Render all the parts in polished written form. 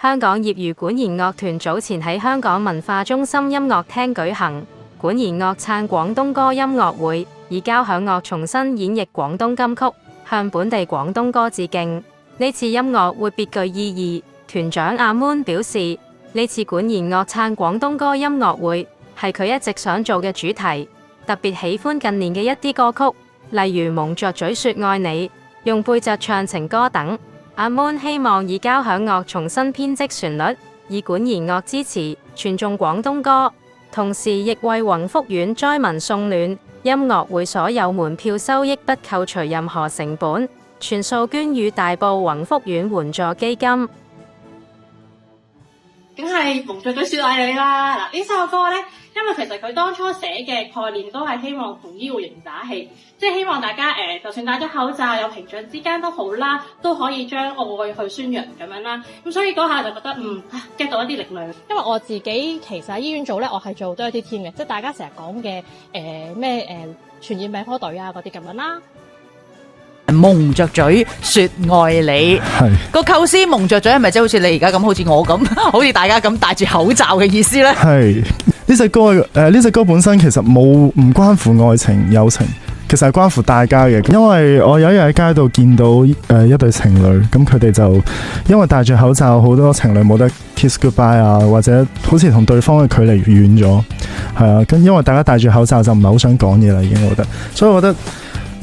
香港業餘管弦樂團早前喺香港文化中心音樂廳舉行管弦樂撐廣東歌音樂會，以交響樂重新演繹廣東金曲，向本地廣東歌致敬。呢次音樂會別具意義，團長阿 Moon 表示，呢次管弦樂撐廣東歌音樂會係佢一直想做嘅主題，特別喜歡近年嘅一啲歌曲，例如蒙着嘴說愛你、用背脊唱情歌等。阿 Moon 希望以交響樂重新編織旋律，以管弦樂支持傳頌廣東歌，同時亦為宏福苑災民送暖。音樂會所有門票收益不扣除任何成本，全數捐予大埔宏福苑援助基金。梗係蒙着嘴說愛你啦！嗱，呢首歌呢，因為其實佢當初寫嘅概念都係希望同醫護人員打氣，即係希望大家就算戴咗口罩，有屏障之間都好啦，都可以將愛去宣揚咁樣啦。咁所以嗰下就覺得get 到一啲力量。因為我自己其實喺醫院做咧，我係做多一啲添嘅，即係大家成日講嘅傳染病科隊啊嗰啲咁樣啦。蒙着嘴說愛你，個構思蒙着嘴係咪即係好似你而家咁，好似我咁，好似大家咁戴住口罩嘅意思呢？係呢隻歌呢隻歌本身其實唔關乎愛情友情，其實係關乎大家嘅。因為我有一日喺街度見到一對情侶，咁佢哋就因為戴住口罩，好多情侶冇得 kiss goodbye 啊，或者好似同對方嘅距離遠咗，係啊。咁因為大家戴住口罩就唔係好想講嘢啦，已經我覺得，所以我覺得。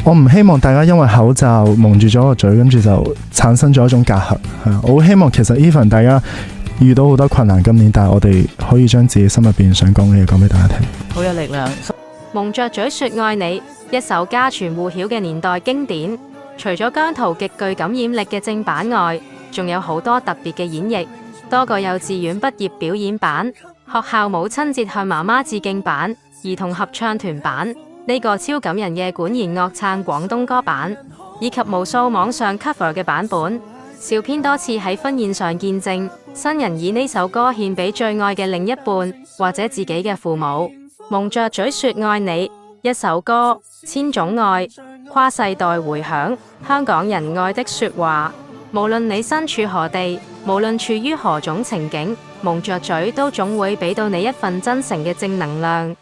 我唔希望大家因為口罩蒙住咗個嘴，跟住就產生咗一種隔閡。我好希望其實 even 大家遇到好多困難今年，但係我哋可以將自己心入邊想講嘅嘢講俾大家聽，好有力量。蒙着嘴說愛你，一首家傳戶曉嘅年代經典。除咗姜濤極具感染力嘅正版外，仲有好多特別嘅演繹，多個幼稚園畢業表演版、學校母親節向媽媽致敬版、兒童合唱團版。呢個超感人嘅管弦樂撐廣東歌版，以及無數網上 cover 嘅版本，小編多次喺婚宴上見證新人以呢首歌獻俾最愛嘅另一半或者自己嘅父母。蒙着嘴說愛你，一首歌，千種愛，跨世代回響，香港人愛的說話。無論你身處何地，無論處於何種情景，蒙着嘴都總會俾到你一份真誠嘅正能量。